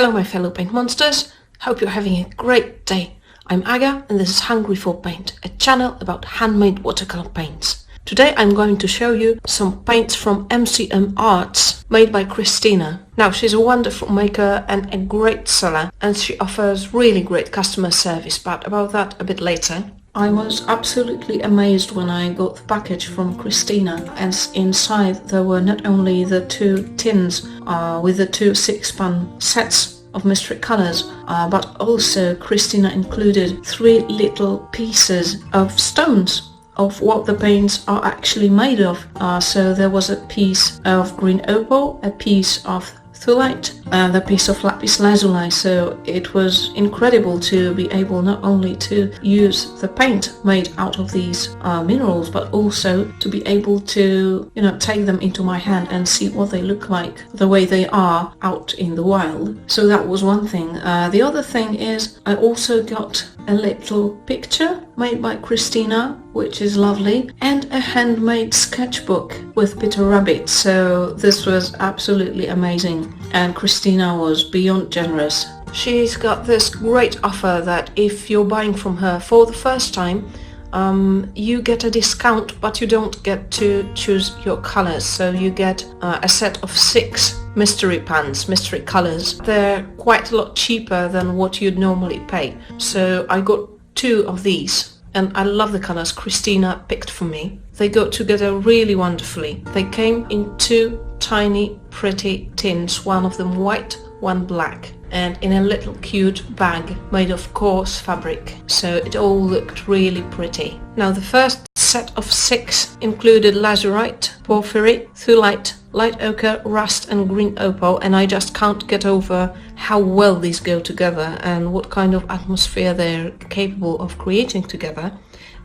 Hello my fellow paint monsters, hope you're having a great day. I'm Aga and this is Hungry for Paint, a channel about handmade watercolor paints. Today I'm going to show you some paints from MCM Arts made by Christina. Now she's a wonderful maker and a great seller and she offers really great customer service, but about that a bit later. I was absolutely amazed when I got the package from Christina, as inside there were not only the two tins with the two 6-pan sets of mystery colors, but also Christina included 3 little pieces of stones of what the paints are actually made of. So there was a piece of green opal, a piece of thulite and a piece of lapis lazuli, so it was incredible to be able not only to use the paint made out of these minerals, but also to be able to, take them into my hand and see what they look like the way they are out in the wild. So that was one thing. The other thing is I also got a little picture made by Christina, which is lovely, and a handmade sketchbook with Peter Rabbit, so this was absolutely amazing and Christina was beyond generous. She's got this great offer that if you're buying from her for the first time, you get a discount, but you don't get to choose your colors, so you get a set of 6 mystery pans, mystery colors. They're quite a lot cheaper than what you'd normally pay, so I got 2 of these and I love the colors Christina picked for me. They go together really wonderfully. They came in 2 tiny pretty tins, one of them white, one black, and in a little cute bag made of coarse fabric, so it all looked really pretty. Now the first set of 6 included lazurite, porphyry, thulite, light ochre, rust and green opal, and I just can't get over how well these go together and what kind of atmosphere they're capable of creating together.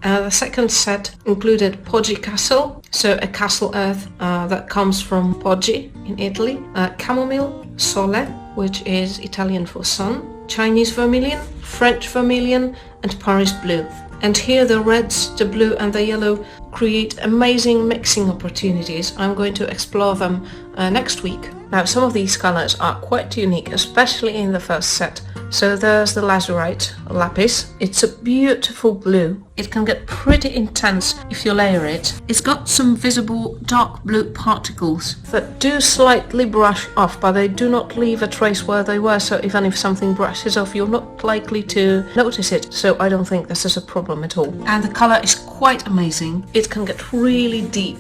The second set included Poggi castle, so a castle earth that comes from Poggi in Italy, chamomile, sole, which is Italian for sun, Chinese vermilion, French vermilion and Paris blue. And here the reds, the blue and the yellow create amazing mixing opportunities. I'm going to explore them next week. Now some of these colors are quite unique, especially in the first set. So there's the lazurite lapis. It's a beautiful blue. It can get pretty intense if you layer it. It's got some visible dark blue particles that do slightly brush off, but they do not leave a trace where they were, so even if something brushes off, you're not likely to notice it. So I don't think this is a problem at all. And the color is quite amazing. It can get really deep.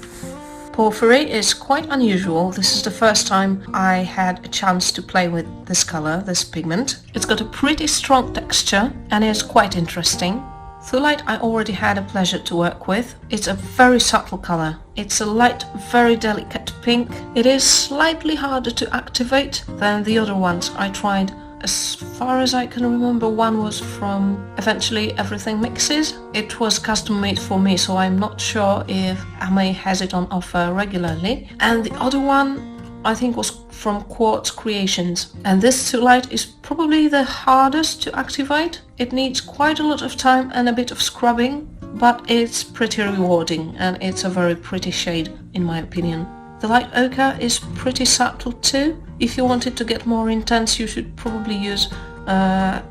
Porphyry is quite unusual. This is the first time I had a chance to play with this color, this pigment. It's got a pretty strong texture and is quite interesting. Thulite I already had a pleasure to work with. It's a very subtle color. It's a light, very delicate pink. It is slightly harder to activate than the other ones I tried. As far as I can remember, one was from Eventually Everything Mixes. It was custom made for me, so I'm not sure if Ame has it on offer regularly. And the other one I think was from Quartz Creations. And this Thulite is probably the hardest to activate. It needs quite a lot of time and a bit of scrubbing, but it's pretty rewarding and it's a very pretty shade in my opinion. The light ochre is pretty subtle too. If you want it to get more intense, you should probably use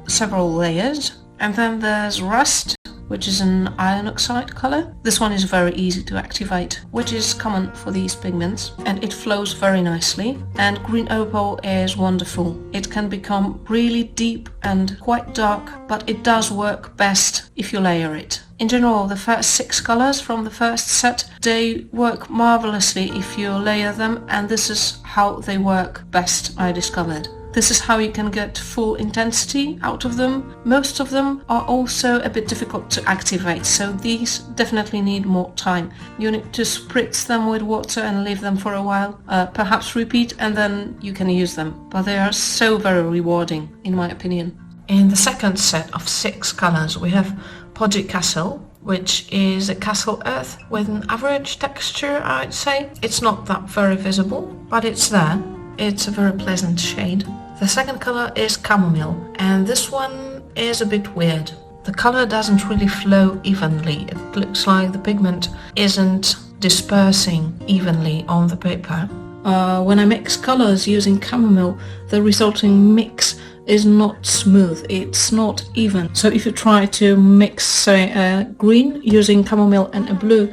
several layers. And then there's rust, which is an iron oxide color. This one is very easy to activate, which is common for these pigments, and it flows very nicely. And green opal is wonderful. It can become really deep and quite dark, but it does work best if you layer it. In general, the first 6 colors from the first set, they work marvelously if you layer them, and this is how they work best, I discovered. This is how you can get full intensity out of them. Most of them are also a bit difficult to activate, so these definitely need more time. You need to spritz them with water and leave them for a while, perhaps repeat, and then you can use them. But they are so very rewarding, in my opinion. In the second set of 6 colors, we have Poggi castle, which is a castle earth with an average texture, I'd say. It's not that very visible, but it's there. It's a very pleasant shade. The second color is chamomile, and this one is a bit weird. The color doesn't really flow evenly. It looks like the pigment isn't dispersing evenly on the paper. when I mix colors using chamomile, the resulting mix is not smooth, it's not even. So if you try to mix, say, a green using chamomile and a blue,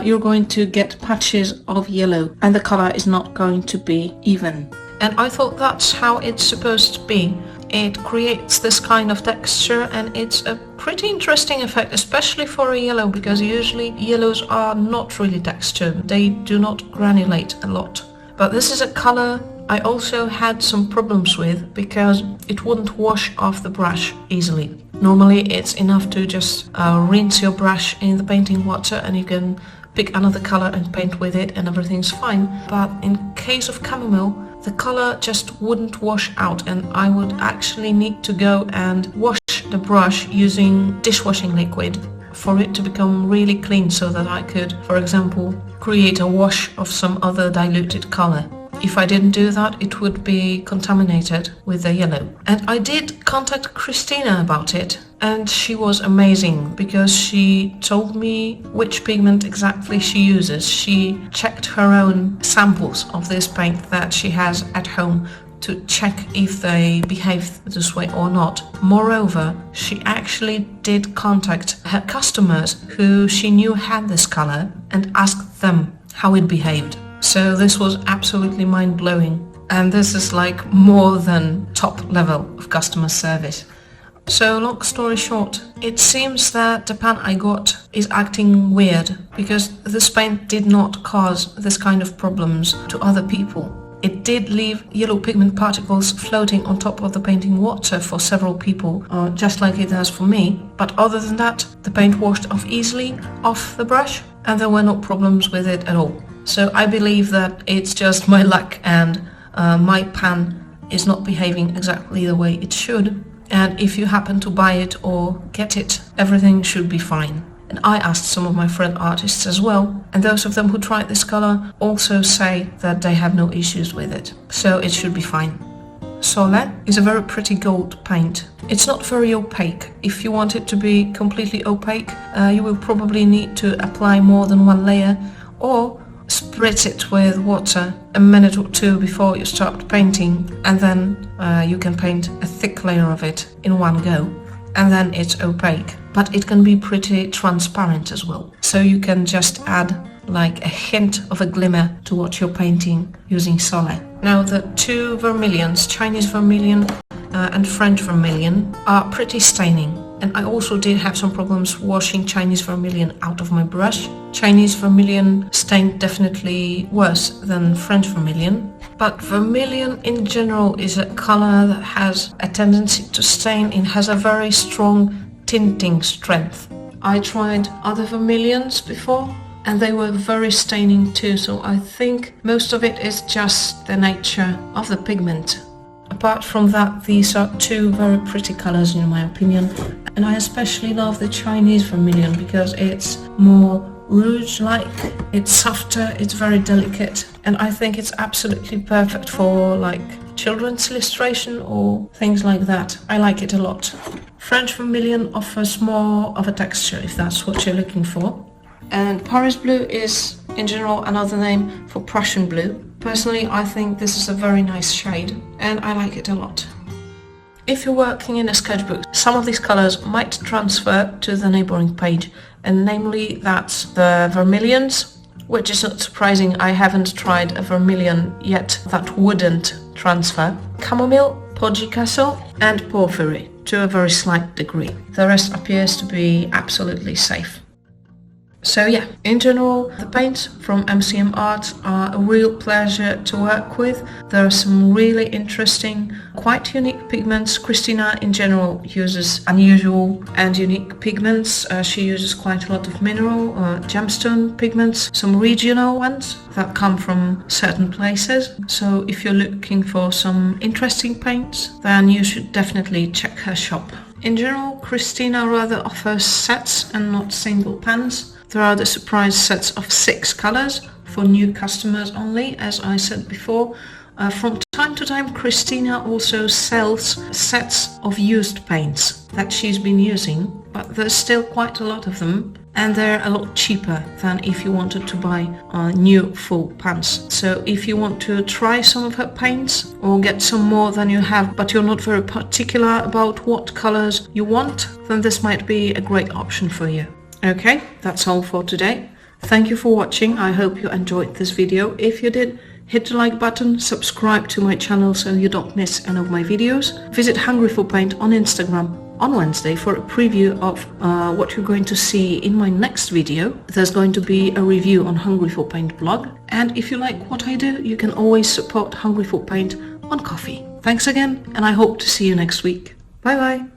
you're going to get patches of yellow and the color is not going to be even. And I thought that's how it's supposed to be. It creates this kind of texture and it's a pretty interesting effect, especially for a yellow, because usually yellows are not really textured. They do not granulate a lot. But this is a color I also had some problems with because it wouldn't wash off the brush easily. Normally it's enough to just rinse your brush in the painting water and you can pick another color and paint with it and everything's fine. But in case of chamomile, the color just wouldn't wash out and I would actually need to go and wash the brush using dishwashing liquid for it to become really clean so that I could, for example, create a wash of some other diluted color. If I didn't do that, it would be contaminated with the yellow. And I did contact Christina about it, and she was amazing because she told me which pigment exactly she uses. She checked her own samples of this paint that she has at home to check if they behave this way or not. Moreover, she actually did contact her customers who she knew had this color and asked them how it behaved. So this was absolutely mind-blowing, and this is like more than top level of customer service. So long story short, it seems that the pan I got is acting weird because this paint did not cause this kind of problems to other people. It did leave yellow pigment particles floating on top of the painting water for several people, just like it does for me. But other than that, the paint washed off easily off the brush and there were no problems with it at all. So I believe that it's just my luck and my pan is not behaving exactly the way it should. And if you happen to buy it or get it, everything should be fine. And I asked some of my friend artists as well, and those of them who tried this color also say that they have no issues with it. So it should be fine. Sole is a very pretty gold paint. It's not very opaque. If you want it to be completely opaque, you will probably need to apply more than one layer or spritz it with water a minute or two before you start painting, and then you can paint a thick layer of it in one go, and then it's opaque. But it can be pretty transparent as well. So you can just add like a hint of a glimmer to what you're painting using Sole. Now the two vermilions, Chinese vermilion and French vermilion, are pretty staining. And I also did have some problems washing Chinese vermilion out of my brush. Chinese vermilion stained definitely worse than French vermilion. But vermilion in general is a color that has a tendency to stain. It has a very strong tinting strength. I tried other vermilions before and they were very staining too, so I think most of it is just the nature of the pigment. Apart from that, these are two very pretty colors in my opinion, and I especially love the Chinese vermilion because it's more rouge-like, it's softer, it's very delicate, and I think it's absolutely perfect for like children's illustration or things like that. I like it a lot. French vermilion offers more of a texture if that's what you're looking for. And Paris blue is in general another name for Prussian blue. Personally, I think this is a very nice shade and I like it a lot. If you're working in a sketchbook, some of these colors might transfer to the neighboring page, and namely that's the vermilions, which is not surprising. I haven't tried a vermilion yet that wouldn't transfer. Chamomile, Poggi Castle and Porphyry to a very slight degree. The rest appears to be absolutely safe. So yeah, in general, the paints from MCM Arts are a real pleasure to work with. There are some really interesting, quite unique pigments. Christina in general uses unusual and unique pigments. She uses quite a lot of mineral, gemstone pigments, some regional ones that come from certain places. So if you're looking for some interesting paints, then you should definitely check her shop. In general, Christina rather offers sets and not single pans. There are the surprise sets of 6 colors for new customers only, as I said before. From time to time, Christina also sells sets of used paints that she's been using, but there's still quite a lot of them. and they're a lot cheaper than if you wanted to buy new full pans. So if you want to try some of her paints or get some more than you have, but you're not very particular about what colors you want, then this might be a great option for you. Okay, that's all for today. Thank you for watching. I hope you enjoyed this video. If you did, hit the like button, subscribe to my channel so you don't miss any of my videos. Visit Hungry for Paint on Instagram on Wednesday for a preview of what you're going to see in my next video. There's going to be a review on Hungry for Paint blog. And if you like what I do, you can always support Hungry for Paint on Ko-fi. Thanks again, and I hope to see you next week. Bye bye!